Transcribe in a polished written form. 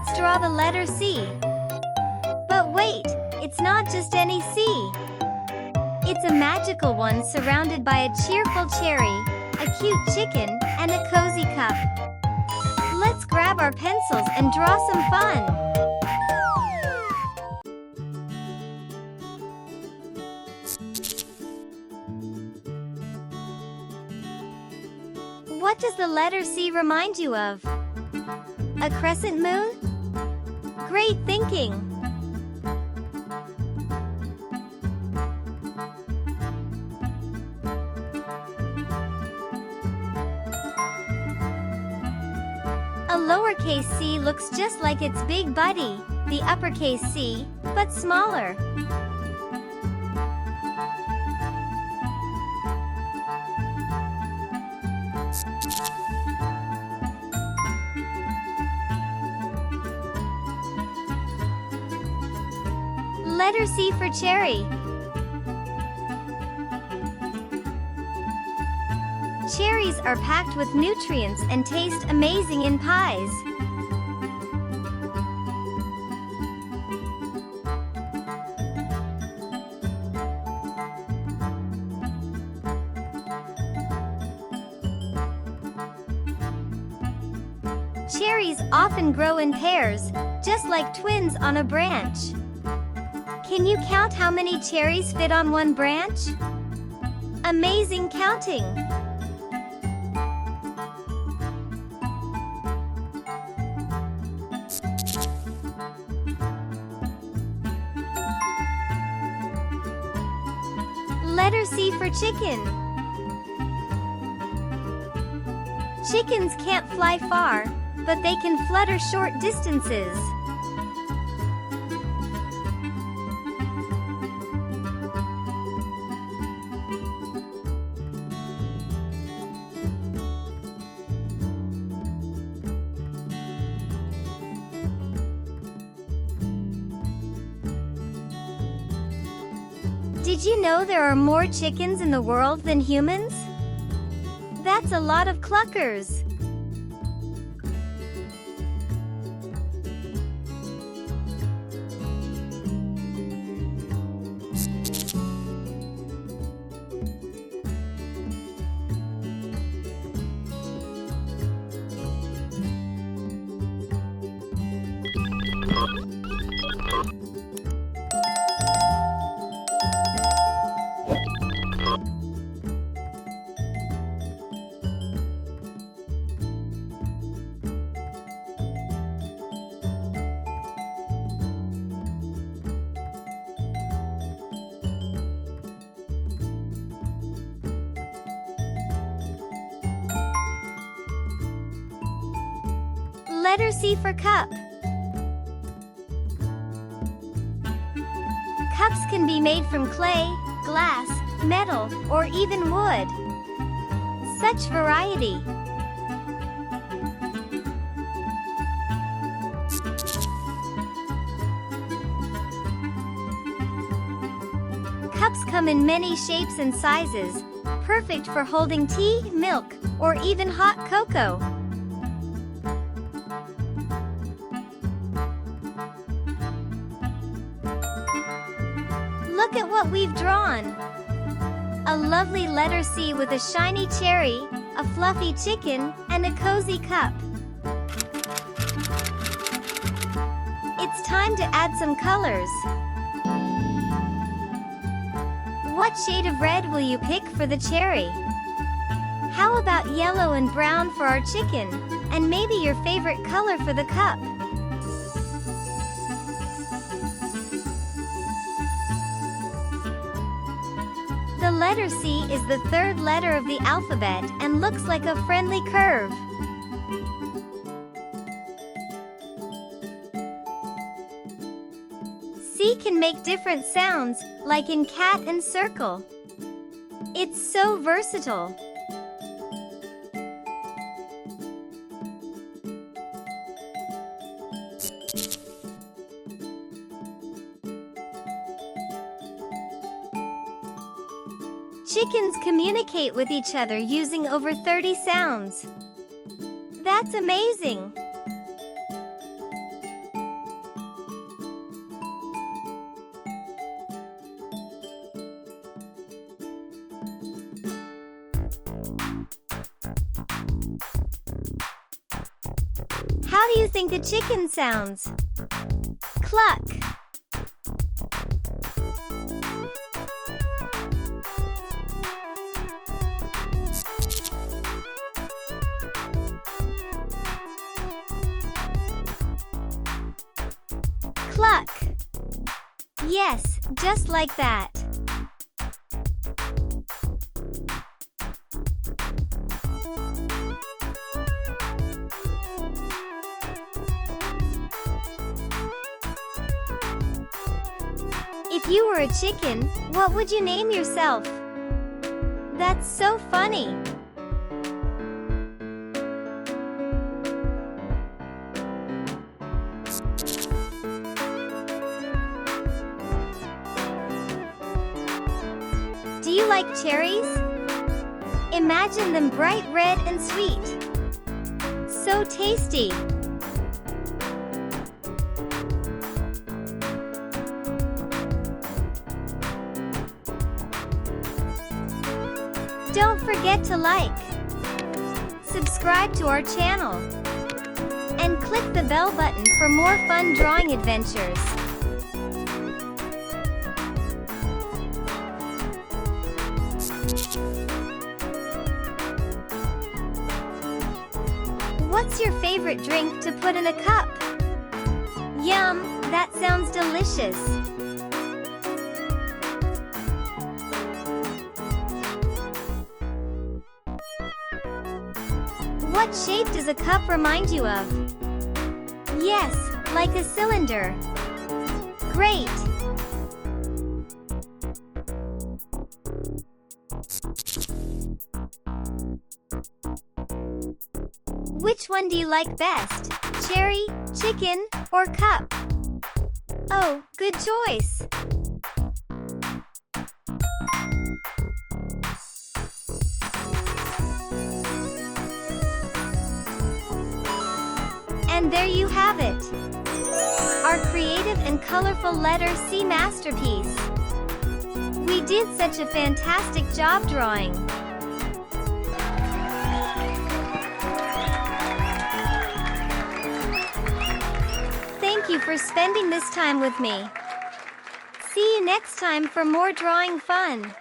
Let's draw the letter C. But wait, it's not just any C. It's a magical one surrounded by a cheerful cherry, a cute chicken, and a cozy cup. Let's grab our pencils and draw some fun. What does the letter C remind you of? A crescent moon? Great thinking! A lowercase c looks just like its big buddy, the uppercase C, but smaller. Letter C for cherry. Cherries are packed with nutrients and taste amazing in pies. Cherries often grow in pairs, just like twins on a branch. Can you count how many cherries fit on one branch? Amazing counting! Letter C for chicken. Chickens can't fly far, but they can flutter short distances. Did you know there are more chickens in the world than humans? That's a lot of cluckers. Letter C for cup. Cups can be made from clay, glass, metal, or even wood. Such variety! Cups come in many shapes and sizes, perfect for holding tea, milk, or even hot cocoa. Look at what we've drawn! A lovely letter C with a shiny cherry, a fluffy chicken, and a cozy cup. It's time to add some colors. What shade of red will you pick for the cherry? How about yellow and brown for our chicken, and maybe your favorite color for the cup? The letter C is the third letter of the alphabet and looks like a friendly curve. C can make different sounds, like in cat and circle. It's so versatile. Chickens communicate with each other using over 30 sounds. That's amazing! How do you think a chicken sounds? Cluck. Cluck. Yes, just like that. If you were a chicken, what would you name yourself? That's so funny. Do you like cherries? Imagine them bright red and sweet. So tasty. Don't forget to like, subscribe to our channel, and click the bell button for more fun drawing adventures. What's your favorite drink to put in a cup? Yum, that sounds delicious. What shape does a cup remind you of? Yes, like a cylinder. Great! Which one do you like best? Cherry, chicken, or cup? Oh, good choice! And there you have it! Our creative and colorful letter C masterpiece! We did such a fantastic job drawing! Thank you for spending this time with me. See you next time for more drawing fun!